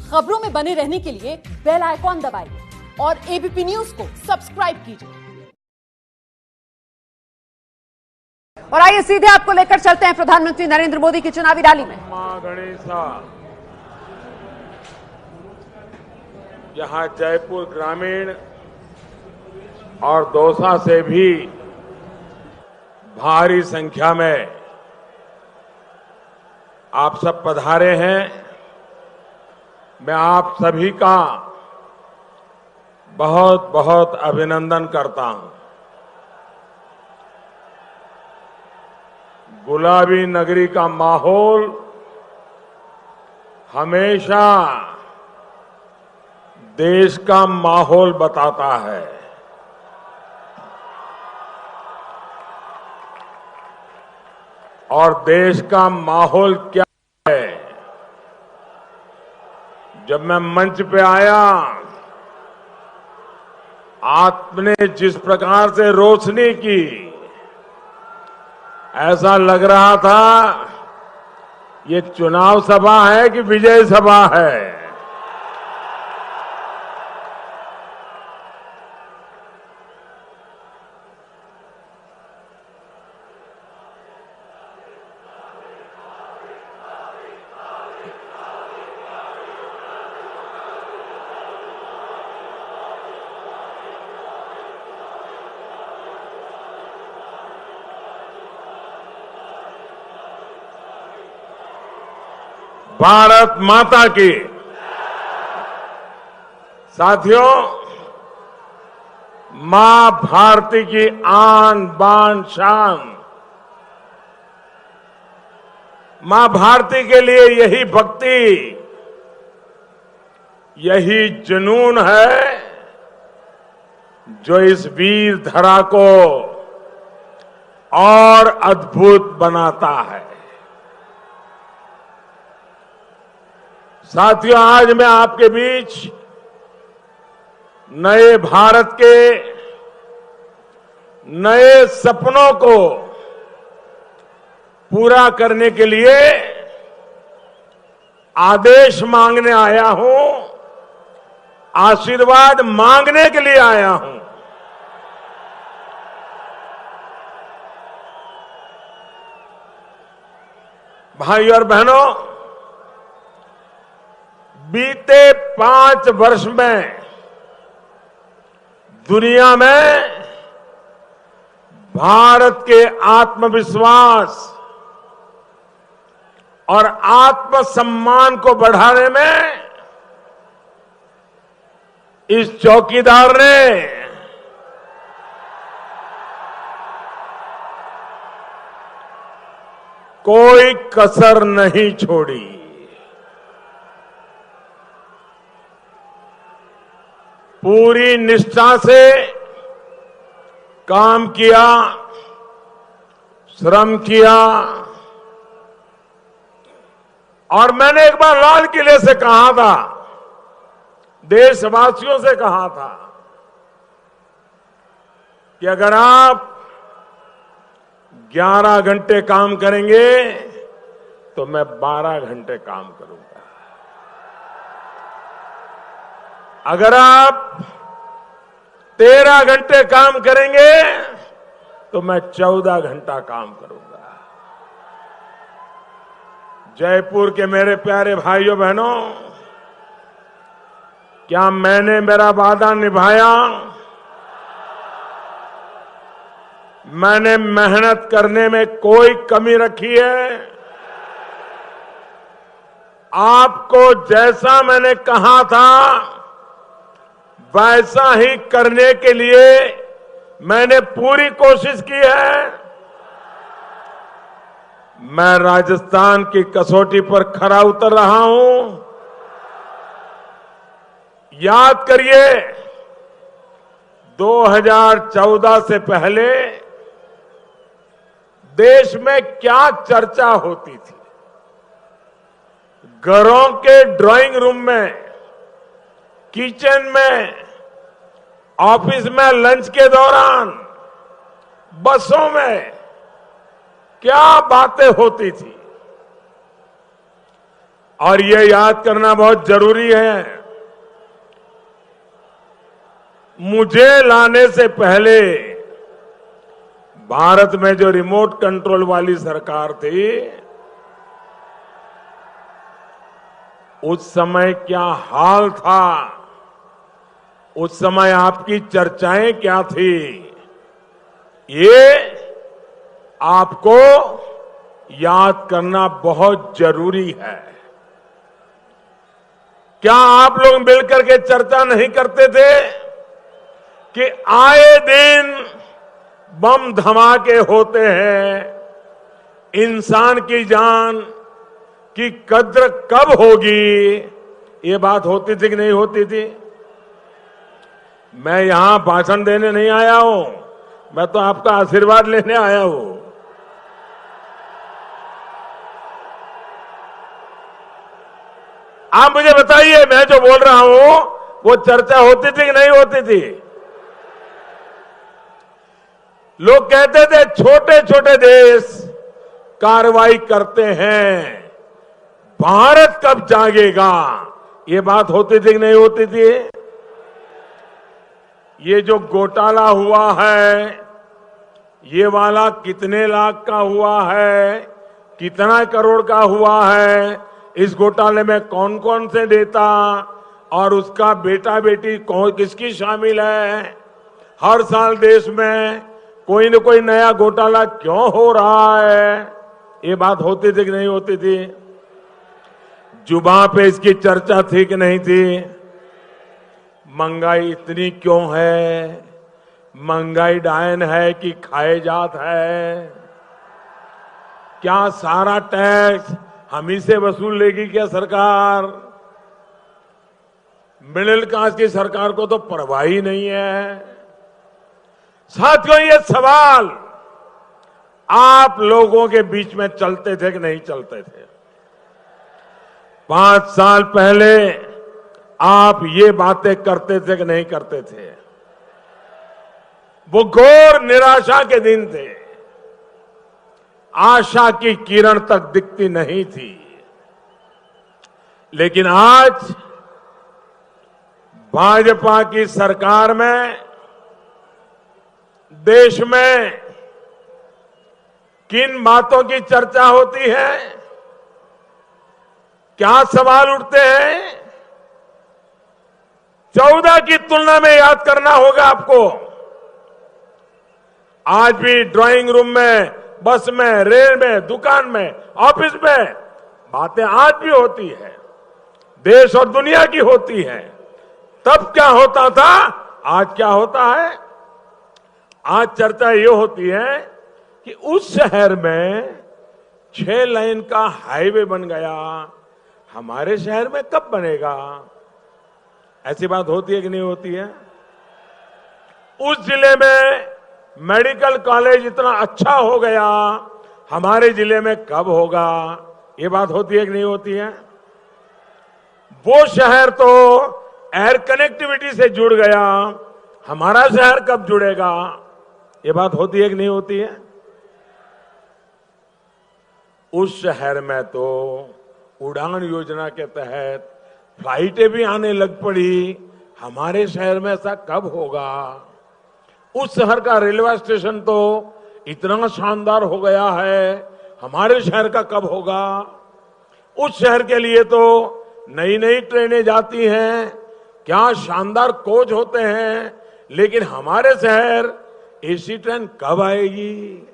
खबरों में बने रहने के लिए बेल आइकॉन दबाइए और एबीपी न्यूज को सब्सक्राइब कीजिए। और आइए सीधे आपको लेकर चलते हैं प्रधानमंत्री नरेंद्र मोदी की चुनावी रैली में। मां गणेशा यहां जयपुर ग्रामीण और दौसा से भी भारी संख्या में आप सब पधारे हैं। मैं आप सभी का बहुत बहुत अभिनंदन करता हूं। गुलाबी नगरी का माहौल हमेशा देश का माहौल बताता है। और देश का माहौल क्या है? जब मैं मंच पे आया, आपने जिस प्रकार से रोशनी की, ऐसा लग रहा था ये चुनाव सभा है कि विजय सभा है। भारत माता की। साथियों, मां भारती की आन बान शान। मां भारती के लिए यही भक्ति, यही जुनून है जो इस वीर धरा को और अद्भुत बनाता है। साथियों, आज मैं आपके बीच नए भारत के नए सपनों को पूरा करने के लिए आदेश मांगने आया हूं, आशीर्वाद मांगने के लिए आया हूं। भाइयों और बहनों, बीते 5 वर्ष में दुनिया में भारत के आत्मविश्वास और आत्मसम्मान को बढ़ाने में इस चौकीदार ने कोई कसर नहीं छोड़ी। पूरी निष्ठा से काम किया, श्रम किया। और मैंने एक बार लाल किले से कहा था, देशवासियों से कहा था कि अगर आप 11 घंटे काम करेंगे तो मैं 12 घंटे काम करूंगा। अगर आप 13 घंटे काम करेंगे तो मैं 14 घंटा काम करूंगा। जयपुर के मेरे प्यारे भाइयों बहनों, क्या मैंने मेरा वादा निभाया? मैंने मेहनत करने में कोई कमी रखी है? आपको जैसा मैंने कहा था वैसा ही करने के लिए मैंने पूरी कोशिश की है। मैं राजस्थान की कसौटी पर खरा उतर रहा हूं। याद करिए, 2014 से पहले देश में क्या चर्चा होती थी। घरों के ड्राइंग रूम में, किचन में, ऑफिस में लंच के दौरान, बसों में क्या बातें होती थी। और ये याद करना बहुत जरूरी है, मुझे लाने से पहले भारत में जो रिमोट कंट्रोल वाली सरकार थी, उस समय क्या हाल था, उस समय आपकी चर्चाएं क्या थी, ये आपको याद करना बहुत जरूरी है। क्या आप लोग मिलकर के चर्चा नहीं करते थे कि आए दिन बम धमाके होते हैं, इंसान की जान की कद्र कब होगी, ये बात होती थी कि नहीं होती थी? मैं यहां भाषण देने नहीं आया हूं, मैं तो आपका आशीर्वाद लेने आया हूं। आप मुझे बताइए, मैं जो बोल रहा हूं वो चर्चा होती थी कि नहीं होती थी? लोग कहते थे छोटे छोटे देश कार्रवाई करते हैं, भारत कब जागेगा, ये बात होती थी कि नहीं होती थी? ये जो घोटाला हुआ है, ये वाला कितने लाख का हुआ है, कितना करोड़ का हुआ है, इस घोटाले में कौन कौन से नेता और उसका बेटा बेटी कौन किसकी शामिल है, हर साल देश में कोई न कोई नया घोटाला क्यों हो रहा है, ये बात होती थी कि नहीं होती थी? जुबान पे इसकी चर्चा थी कि नहीं थी? महंगाई इतनी क्यों है, महंगाई डायन है कि खाए जात है, क्या सारा टैक्स हम ही से वसूल लेगी क्या सरकार? मिडिल क्लास की सरकार को तो परवाह ही नहीं है। साथियों, ये सवाल आप लोगों के बीच में चलते थे कि नहीं चलते थे? 5 साल पहले आप ये बातें करते थे कि नहीं करते थे? वो घोर निराशा के दिन थे, आशा की किरण तक दिखती नहीं थी। लेकिन आज भाजपा की सरकार में देश में किन बातों की चर्चा होती है, क्या सवाल उठते हैं, 14 की तुलना में याद करना होगा आपको। आज भी ड्राइंग रूम में, बस में, रेल में, दुकान में, ऑफिस में बातें आज भी होती है, देश और दुनिया की होती है। तब क्या होता था, आज क्या होता है? आज चर्चा ये होती है कि उस शहर में 6 लाइन का हाईवे बन गया, हमारे शहर में कब बनेगा? ऐसी बात होती है कि नहीं होती है? उस जिले में मेडिकल कॉलेज इतना अच्छा हो गया, हमारे जिले में कब होगा? ये बात होती है कि नहीं होती है? वो शहर तो एयर कनेक्टिविटी से जुड़ गया, हमारा शहर कब जुड़ेगा? ये बात होती है कि नहीं होती है? उस शहर में तो उड़ान योजना के तहत फ्लाइटें भी आने लग पड़ी, हमारे शहर में ऐसा कब होगा? उस शहर का रेलवे स्टेशन तो इतना शानदार हो गया है, हमारे शहर का कब होगा? उस शहर के लिए तो नई नई ट्रेनें जाती हैं, क्या शानदार कोच होते हैं, लेकिन हमारे शहर एसी ट्रेन कब आएगी?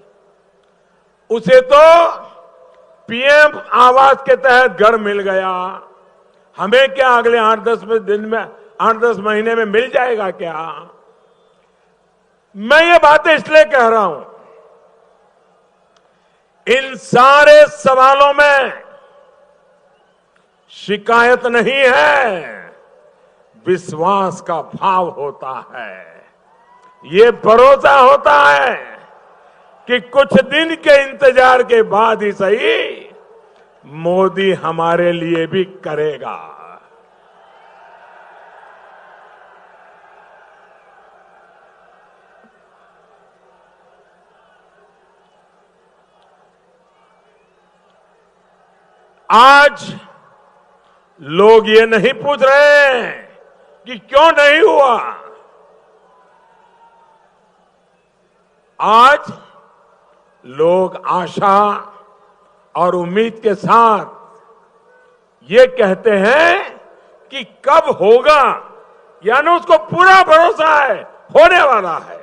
उसे तो पीएम आवास के तहत घर मिल गया, हमें क्या अगले 8-10 दिन में, 8-10 महीने में मिल जाएगा क्या? मैं ये बातें इसलिए कह रहा हूं, इन सारे सवालों में शिकायत नहीं है, विश्वास का भाव होता है, ये भरोसा होता है कि कुछ दिन के इंतजार के बाद ही सही मोदी हमारे लिए भी करेगा। आज लोग ये नहीं पूछ रहे हैं कि क्यों नहीं हुआ। आज लोग आशा और उम्मीद के साथ ये कहते हैं कि कब होगा, यानी उसको पूरा भरोसा है होने वाला है।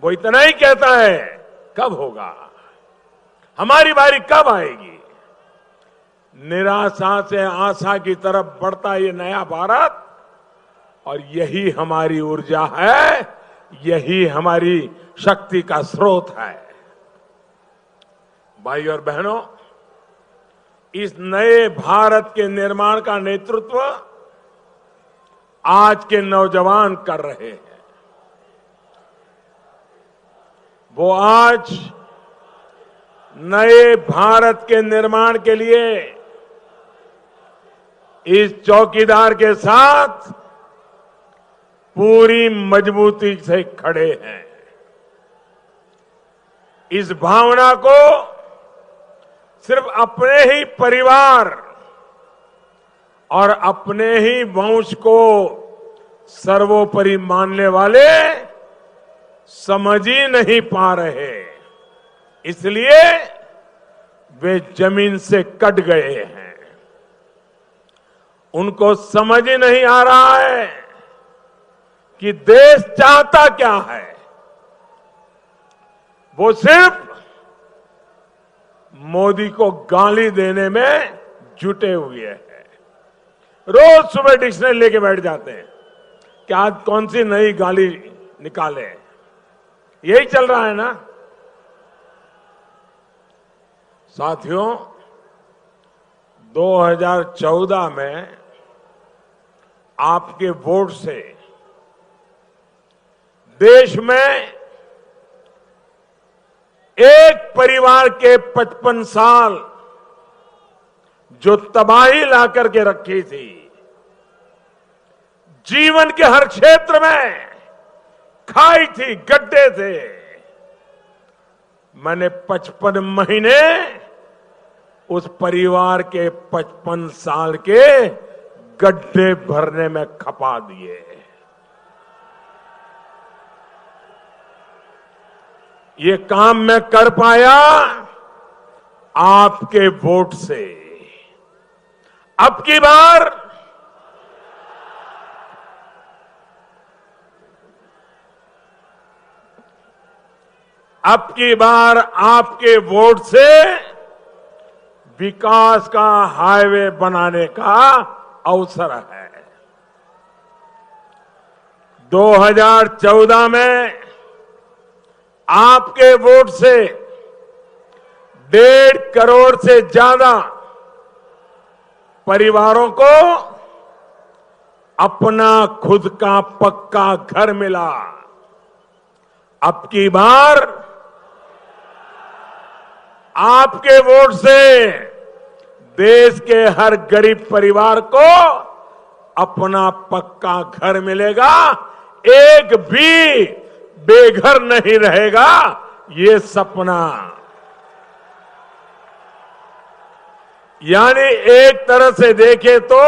वो इतना ही कहता है कब होगा, हमारी बारी कब आएगी। निराशा से आशा की तरफ बढ़ता ये नया भारत, और यही हमारी ऊर्जा है, यही हमारी शक्ति का स्रोत है। भाई और बहनों, इस नए भारत के निर्माण का नेतृत्व आज के नौजवान कर रहे हैं। वो आज नए भारत के निर्माण के लिए इस चौकीदार के साथ पूरी मजबूती से खड़े हैं। इस भावना को सिर्फ अपने ही परिवार और अपने ही वंश को सर्वोपरि मानने वाले समझ ही नहीं पा रहे, इसलिए वे जमीन से कट गए हैं। उनको समझ ही नहीं आ रहा है कि देश चाहता क्या है। वो सिर्फ मोदी को गाली देने में जुटे हुए हैं। रोज सुबह डिक्शनरी लेके बैठ जाते हैं कि आज कौन सी नई गाली निकाले। यही चल रहा है ना साथियों। 2014 में आपके वोट से देश में एक परिवार के 55 साल जो तबाही ला करके रखी थी, जीवन के हर क्षेत्र में खाई थी, गड्ढे थे, मैंने 55 महीने उस परिवार के 55 साल के गड्ढे भरने में खपा दिए। ये काम मैं कर पाया आपके वोट से। अब की बार आपके वोट से विकास का हाईवे बनाने का अवसर है। 2014 में आपके वोट से 1.5 करोड़ से ज्यादा परिवारों को अपना खुद का पक्का घर मिला। अब की बार आपके वोट से देश के हर गरीब परिवार को अपना पक्का घर मिलेगा, एक भी बेघर नहीं रहेगा। ये सपना, यानी एक तरह से देखें तो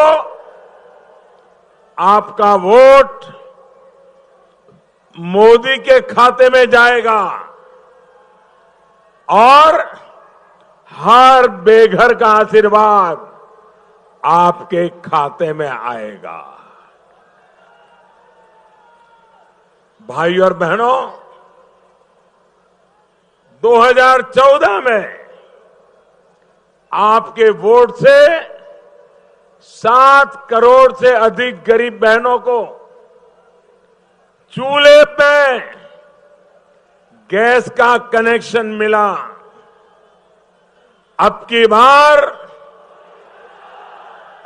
आपका वोट मोदी के खाते में जाएगा और हर बेघर का आशीर्वाद आपके खाते में आएगा। भाई और बहनों, 2014 में आपके वोट से 7 करोड़ से अधिक गरीब बहनों को चूल्हे पे गैस का कनेक्शन मिला। अब की बार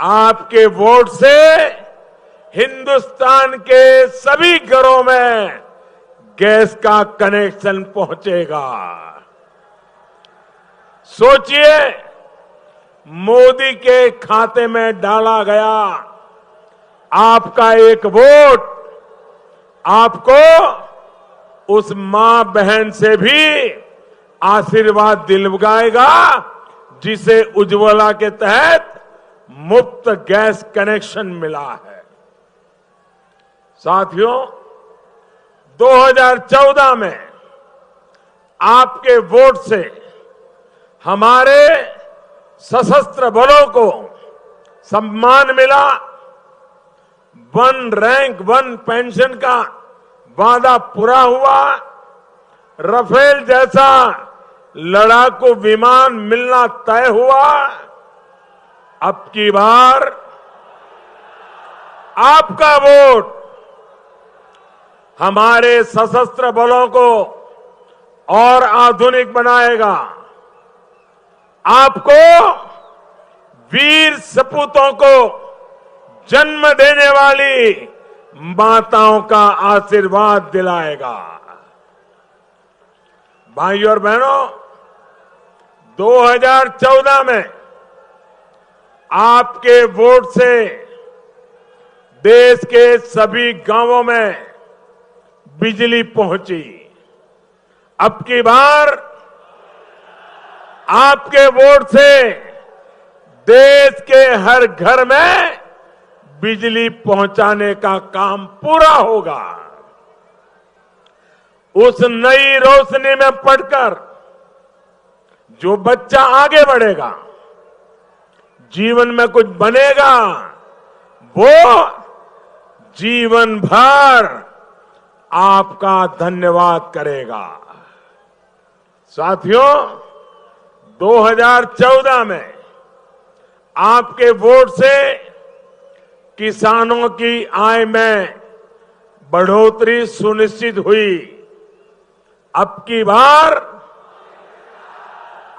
आपके वोट से हिंदुस्तान के सभी घरों में गैस का कनेक्शन पहुंचेगा। सोचिए, मोदी के खाते में डाला गया आपका एक वोट आपको उस मां बहन से भी आशीर्वाद दिलवाएगा जिसे उज्ज्वला के तहत मुफ्त गैस कनेक्शन मिला है। साथियों, 2014 में आपके वोट से हमारे सशस्त्र बलों को सम्मान मिला। 1 रैंक 1 पेंशन का वादा पूरा हुआ। राफेल जैसा लड़ाकू विमान मिलना तय हुआ। अब की बार आपका वोट हमारे सशस्त्र बलों को और आधुनिक बनाएगा। आपको वीर सपूतों को जन्म देने वाली माताओं का आशीर्वाद दिलाएगा। भाइयों और बहनों, 2014 में आपके वोट से देश के सभी गांवों में बिजली पहुंची। अब की बार आपके वोट से देश के हर घर में बिजली पहुंचाने का काम पूरा होगा। उस नई रोशनी में पढ़कर जो बच्चा आगे बढ़ेगा, जीवन में कुछ बनेगा, वो जीवन भर आपका धन्यवाद करेगा। साथियों, 2014 में आपके वोट से किसानों की आय में बढ़ोतरी सुनिश्चित हुई। अब की बार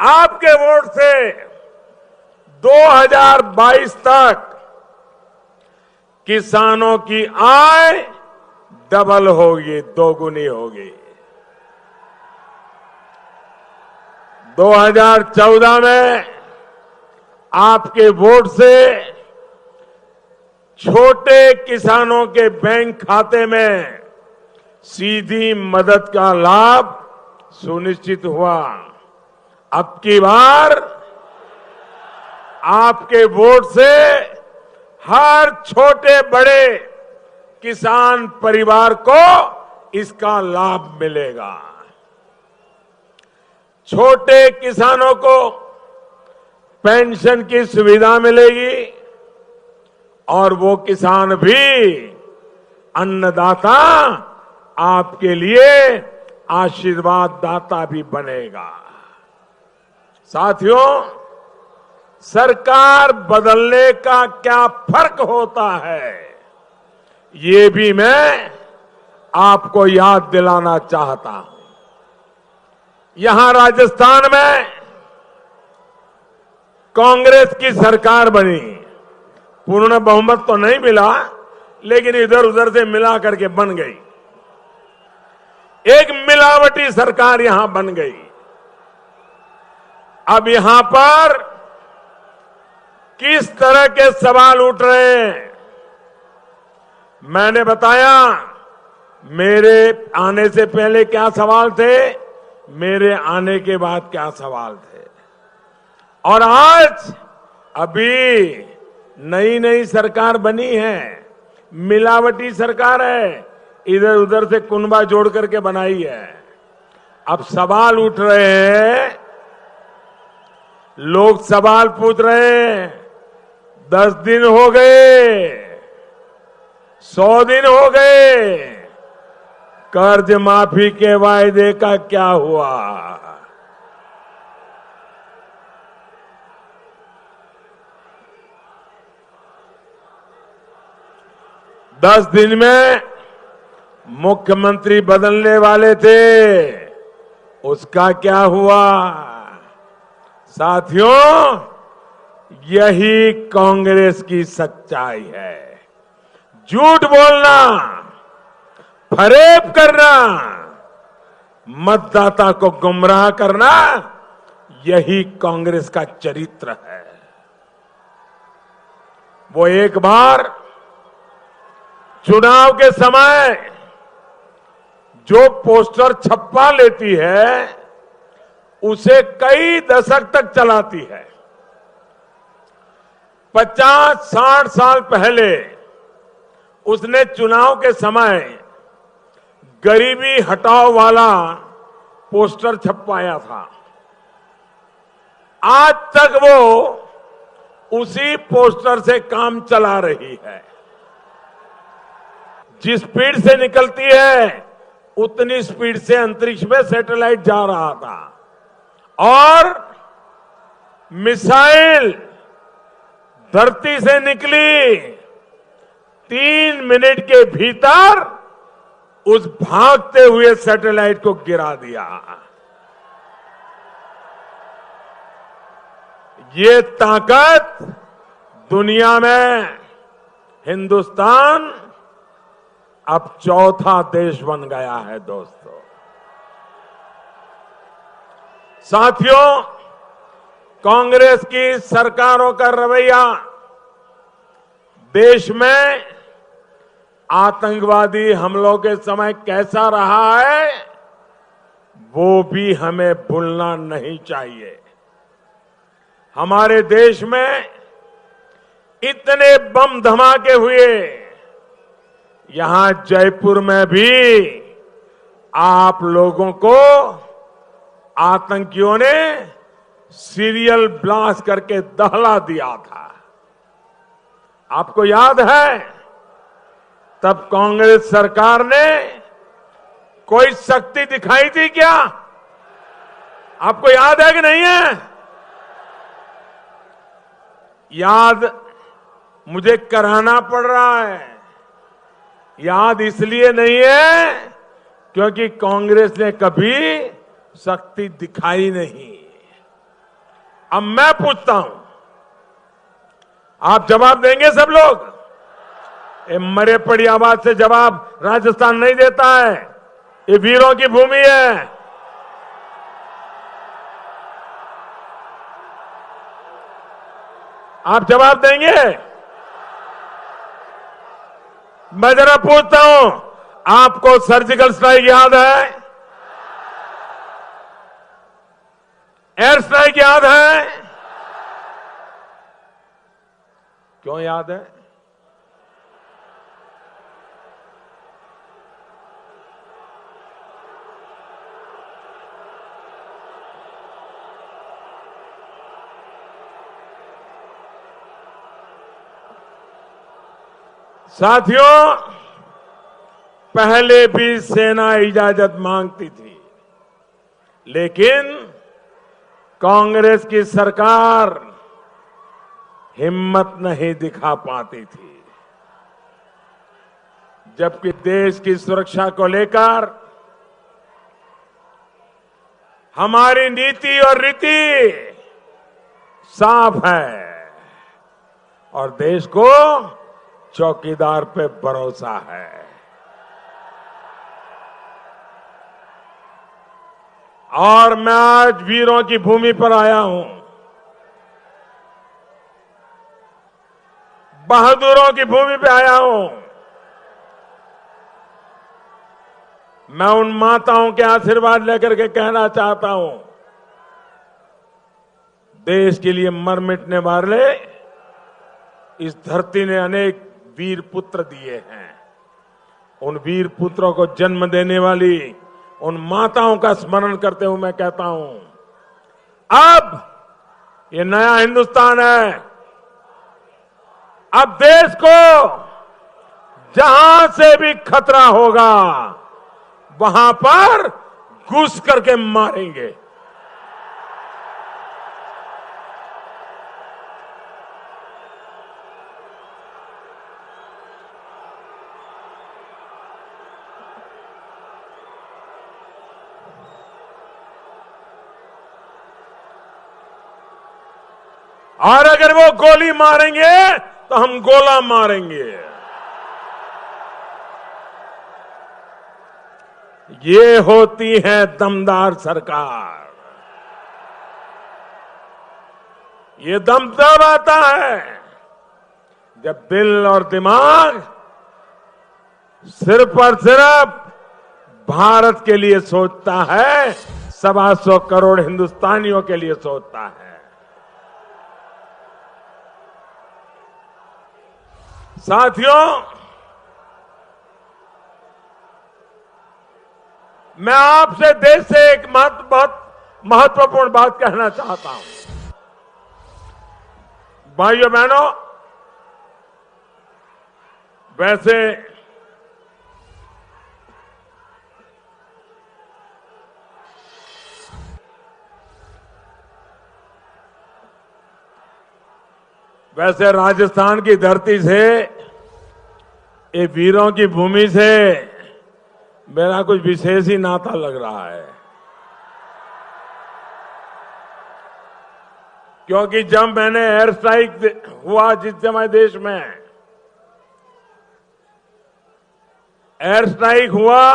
आपके वोट से 2022 तक किसानों की आय डबल होगी, दोगुनी होगी। 2014 में आपके वोट से छोटे किसानों के बैंक खाते में सीधी मदद का लाभ सुनिश्चित हुआ। अब की बार आपके वोट से हर छोटे बड़े किसान परिवार को इसका लाभ मिलेगा। छोटे किसानों को पेंशन की सुविधा मिलेगी और वो किसान भी अन्नदाता आपके लिए आशीर्वाद दाता भी बनेगा। साथियों, सरकार बदलने का क्या फर्क होता है, ये भी मैं आपको याद दिलाना चाहता हूं। यहां राजस्थान में कांग्रेस की सरकार बनी। पूर्ण बहुमत तो नहीं मिला, लेकिन इधर उधर से मिला करके बन गई। एक मिलावटी सरकार यहां बन गई। अब यहां पर किस तरह के सवाल उठ रहे हैं, मैंने बताया। मेरे आने से पहले क्या सवाल थे, मेरे आने के बाद क्या सवाल थे, और आज अभी नई नई सरकार बनी है, मिलावटी सरकार है, इधर उधर से कुनबा जोड़ करके बनाई है। अब सवाल उठ रहे हैं, लोग सवाल पूछ रहे हैं, 10 दिन हो गए, 100 दिन हो गए, कर्ज माफी के वायदे का क्या हुआ? दस दिन में मुख्यमंत्री बदलने वाले थे, उसका क्या हुआ? साथियों, यही कांग्रेस की सच्चाई है। झूठ बोलना, फरेब करना, मतदाता को गुमराह करना, यही कांग्रेस का चरित्र है। वो एक बार चुनाव के समय जो पोस्टर छपवा लेती है, उसे कई दशक तक चलाती है। 50-60 साल पहले उसने चुनाव के समय गरीबी हटाओ वाला पोस्टर छपवाया था। आज तक वो उसी पोस्टर से काम चला रही है। जिस स्पीड से निकलती है उतनी स्पीड से अंतरिक्ष में सैटेलाइट जा रहा था और मिसाइल धरती से निकली 3 मिनट के भीतर उस भागते हुए सैटेलाइट को गिरा दिया। ये ताकत दुनिया में हिंदुस्तान अब चौथा देश बन गया है दोस्तों। साथियों, कांग्रेस की सरकारों का रवैया देश में आतंकवादी हमलों के समय कैसा रहा है वो भी हमें भूलना नहीं चाहिए। हमारे देश में इतने बम धमाके हुए, यहां जयपुर में भी आप लोगों को आतंकियों ने सीरियल ब्लास्ट करके दहला दिया था। आपको याद है तब कांग्रेस सरकार ने कोई शक्ति दिखाई थी क्या? आपको याद है कि नहीं है? याद मुझे कराना पड़ रहा है। याद इसलिए नहीं है क्योंकि कांग्रेस ने कभी शक्ति दिखाई नहीं। अब मैं पूछता हूं, आप जवाब देंगे सब लोग? मरे पड़ी आवाज से जवाब राजस्थान नहीं देता है। ये वीरों की भूमि है। आप जवाब देंगे? मैं जरा पूछता हूं, आपको सर्जिकल स्ट्राइक याद है? एयर स्ट्राइक याद है? क्यों याद है? साथियों, पहले भी सेना इजाजत मांगती थी, लेकिन कांग्रेस की सरकार हिम्मत नहीं दिखा पाती थी। जबकि देश की सुरक्षा को लेकर हमारी नीति और रीति साफ है और देश को चौकीदार पे भरोसा है। और मैं आज वीरों की भूमि पर आया हूं, बहादुरों की भूमि पे आया हूं। मैं उन माताओं के आशीर्वाद लेकर के कहना चाहता हूं, देश के लिए मर मिटने वाले इस धरती ने अनेक वीर पुत्र दिए हैं। उन वीर पुत्रों को जन्म देने वाली उन माताओं का स्मरण करते हुए मैं कहता हूं, अब ये नया हिंदुस्तान है। अब देश को जहां से भी खतरा होगा वहां पर घुस करके मारेंगे। और अगर वो गोली मारेंगे तो हम गोला मारेंगे। ये होती है दमदार सरकार। ये दम तब आता है जब दिल और दिमाग सिर्फ और सिर्फ भारत के लिए सोचता है, 125 करोड़ हिंदुस्तानियों के लिए सोचता है। साथियों, मैं आपसे देश से एक बहुत महत्वपूर्ण बात कहना चाहता हूं। भाइयों बहनों, वैसे राजस्थान की धरती से, ये वीरों की भूमि से मेरा कुछ विशेष ही नाता लग रहा है। क्योंकि जब मैंने एयर स्ट्राइक हुआ जिस समय देश में एयर स्ट्राइक हुआ,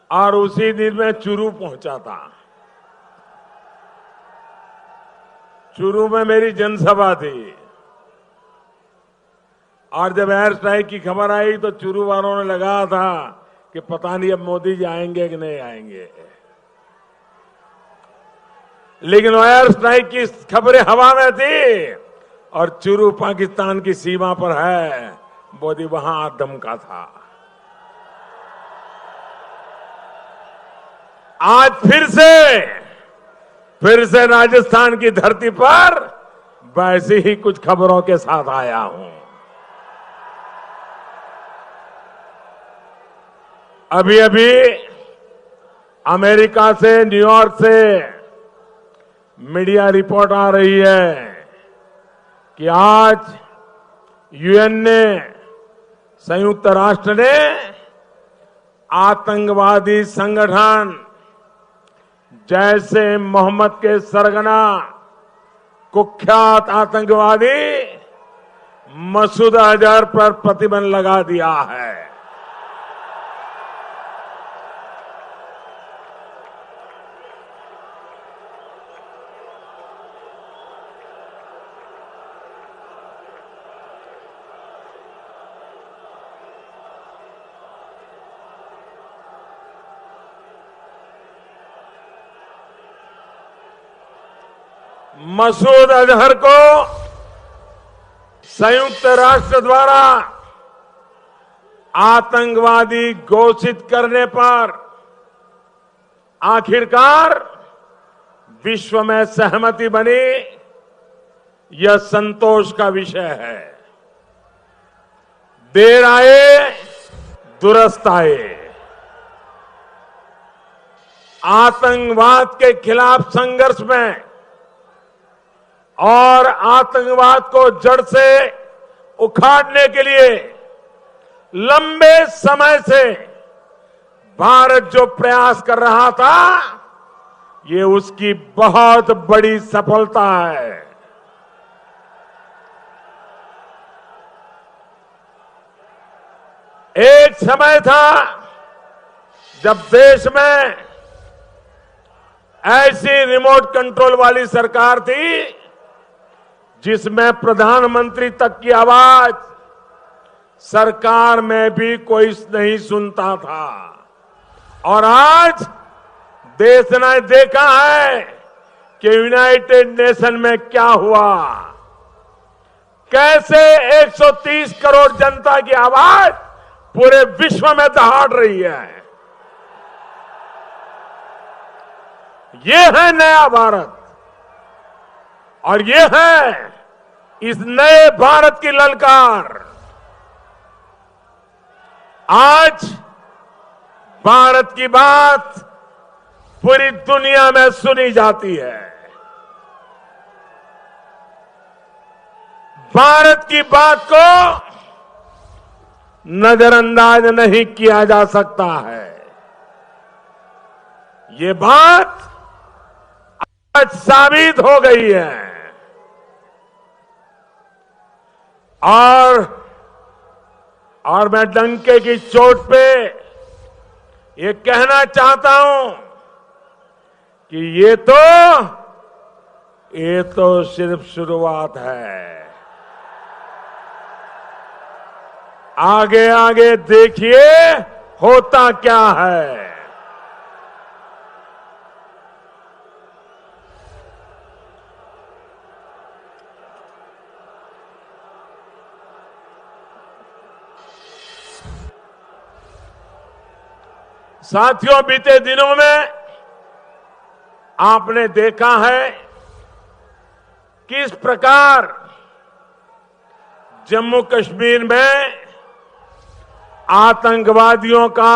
और उसी दिन मैं चुरू पहुंचा था। चुरू में मेरी जनसभा थी, और जब एयर स्ट्राइक की खबर आई तो चुरू वालों ने लगाया था कि पता नहीं अब मोदी जी आएंगे कि नहीं आएंगे। लेकिन एयर स्ट्राइक की खबरें हवा में थी, और चुरू पाकिस्तान की सीमा पर है, मोदी वहां दमका था। आज फिर से राजस्थान की धरती पर वैसे ही कुछ खबरों के साथ आया हूं। अभी अमेरिका से, न्यूयॉर्क से मीडिया रिपोर्ट आ रही है कि आज यूएन ने, संयुक्त राष्ट्र ने आतंकवादी संगठन जैसे मोहम्मद के सरगना कुख्यात आतंकवादी मसूद अजहर पर प्रतिबंध लगा दिया है। मसूद अजहर को संयुक्त राष्ट्र द्वारा आतंकवादी घोषित करने पर आखिरकार विश्व में सहमति बनी, यह संतोष का विषय है। देर आए दुरुस्त आए। आतंकवाद के खिलाफ संघर्ष में और आतंकवाद को जड़ से उखाड़ने के लिए लंबे समय से भारत जो प्रयास कर रहा था, ये उसकी बहुत बड़ी सफलता है। एक समय था जब देश में ऐसी रिमोट कंट्रोल वाली सरकार थी जिसमें प्रधानमंत्री तक की आवाज सरकार में भी कोई नहीं सुनता था। और आज देश ने देखा है कि यूनाइटेड नेशन में क्या हुआ, कैसे 130 करोड़ जनता की आवाज पूरे विश्व में दहाड़ रही है। ये है नया भारत, और ये है इस नए भारत की ललकार। आज भारत की बात पूरी दुनिया में सुनी जाती है। भारत की बात को नजरअंदाज नहीं किया जा सकता है। ये बात आज साबित हो गई है। और मैं डंके की चोट पे ये कहना चाहता हूं कि ये तो सिर्फ शुरुआत है। आगे आगे देखिए होता क्या है। साथियों, बीते दिनों में आपने देखा है किस प्रकार जम्मू कश्मीर में आतंकवादियों का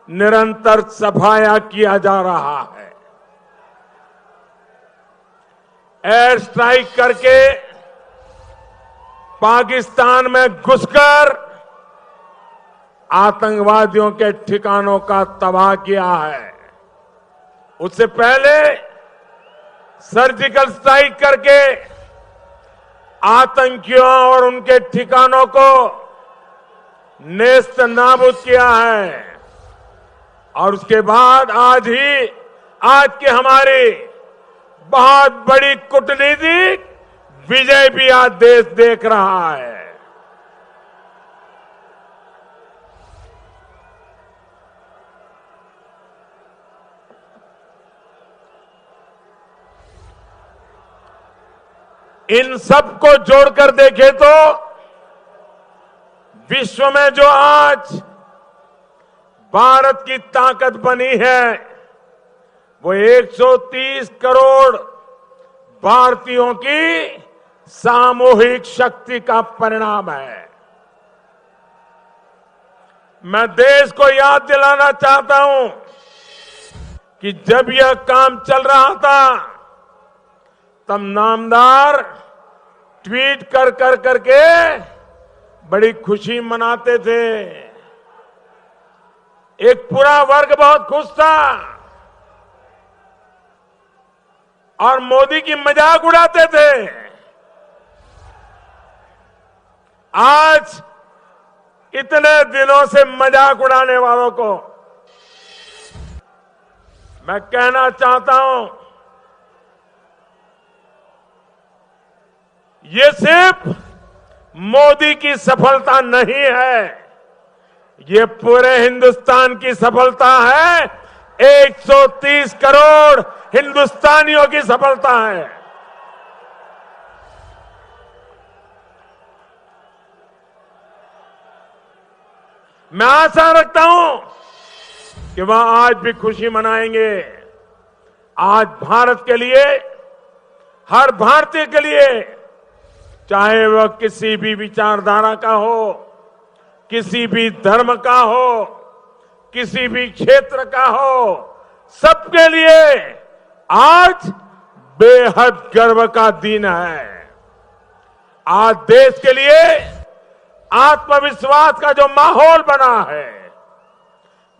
निरंतर सफाया किया जा रहा है। एयर स्ट्राइक करके पाकिस्तान में घुसकर आतंकवादियों के ठिकानों का तबाह किया है। उससे पहले सर्जिकल स्ट्राइक करके आतंकियों और उनके ठिकानों को नेस्त नाबूद किया है। और उसके बाद आज के हमारी बहुत बड़ी कूटनीतिक विजय भी आज देश देख रहा है। इन सबको जोड़कर देखें तो विश्व में जो आज भारत की ताकत बनी है वो 130 करोड़ भारतीयों की सामूहिक शक्ति का परिणाम है। मैं देश को याद दिलाना चाहता हूं कि जब यह काम चल रहा था तब नामदार ट्वीट कर करके बड़ी खुशी मनाते थे। एक पूरा वर्ग बहुत खुश था और मोदी की मजाक उड़ाते थे। आज इतने दिनों से मजाक उड़ाने वालों को मैं कहना चाहता हूं, ये सिर्फ मोदी की सफलता नहीं है, ये पूरे हिंदुस्तान की सफलता है। 130 करोड़ हिंदुस्तानियों की सफलता है। मैं आशा रखता हूं कि वह आज भी खुशी मनाएंगे। आज भारत के लिए, हर भारतीय के लिए, चाहे वह किसी भी विचारधारा का हो, किसी भी धर्म का हो, किसी भी क्षेत्र का हो, सबके लिए आज बेहद गर्व का दिन है। आज देश के लिए आत्मविश्वास का जो माहौल बना है,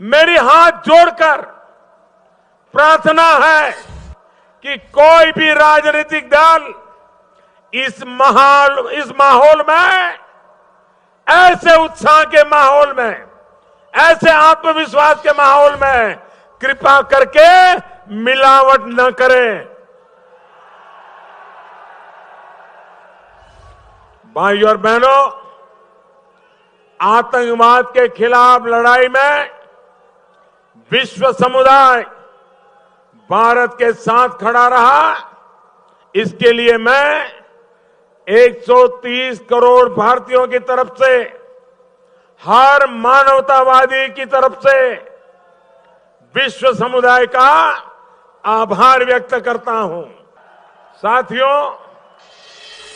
मेरी हाथ जोड़कर प्रार्थना है कि कोई भी राजनीतिक दल इस माहौल में, ऐसे उत्साह के माहौल में, ऐसे आत्मविश्वास के माहौल में कृपा करके मिलावट न करें। भाइयों और बहनों, आतंकवाद के खिलाफ लड़ाई में विश्व समुदाय भारत के साथ खड़ा रहा। इसके लिए मैं 130 करोड़ भारतीयों की तरफ से, हर मानवतावादी की तरफ से विश्व समुदाय का आभार व्यक्त करता हूं। साथियों,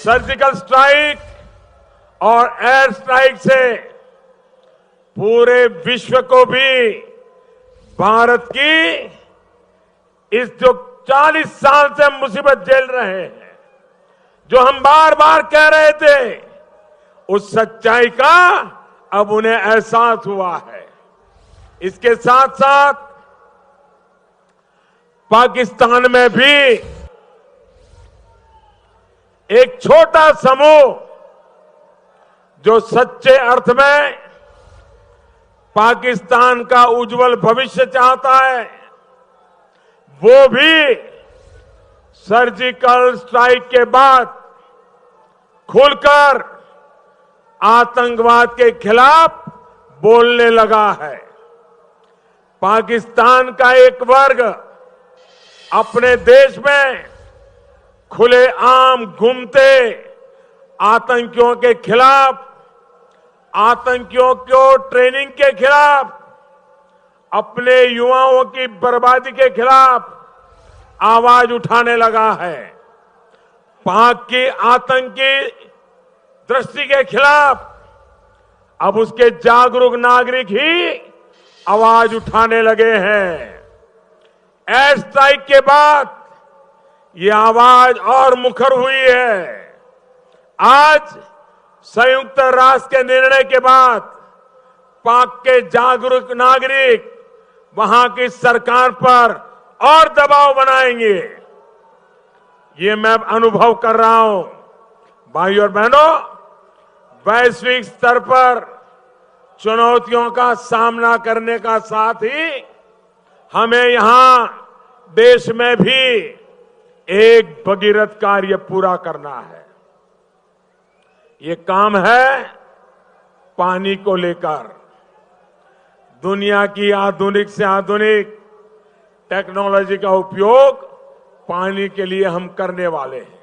सर्जिकल स्ट्राइक और एयर स्ट्राइक से पूरे विश्व को भी भारत की इस जो 40 साल से मुसीबत झेल रहे हैं, जो हम बार बार कह रहे थे, उस सच्चाई का अब उन्हें एहसास हुआ है। इसके साथ साथ पाकिस्तान में भी एक छोटा समूह जो सच्चे अर्थ में पाकिस्तान का उज्जवल भविष्य चाहता है, वो भी सर्जिकल स्ट्राइक के बाद खुलकर आतंकवाद के खिलाफ बोलने लगा है। पाकिस्तान का एक वर्ग अपने देश में खुलेआम घूमते आतंकियों के खिलाफ, आतंकियों को ट्रेनिंग के खिलाफ, अपने युवाओं की बर्बादी के खिलाफ आवाज उठाने लगा है। पाक की आतंकी दृष्टि के खिलाफ अब उसके जागरूक नागरिक ही आवाज उठाने लगे हैं। एयर स्ट्राइक के बाद ये आवाज और मुखर हुई है। आज संयुक्त राष्ट्र के निर्णय के बाद पाक के जागरूक नागरिक वहां की सरकार पर और दबाव बनाएंगे। ये मैं अनुभव कर रहा हूं। भाइयों और बहनों, वैश्विक स्तर पर चुनौतियों का सामना करने का साथ ही हमें यहां देश में भी एक भगीरथ कार्य पूरा करना है। ये काम है पानी को लेकर। दुनिया की आधुनिक से आधुनिक टेक्नोलॉजी का उपयोग पानी के लिए हम करने वाले हैं।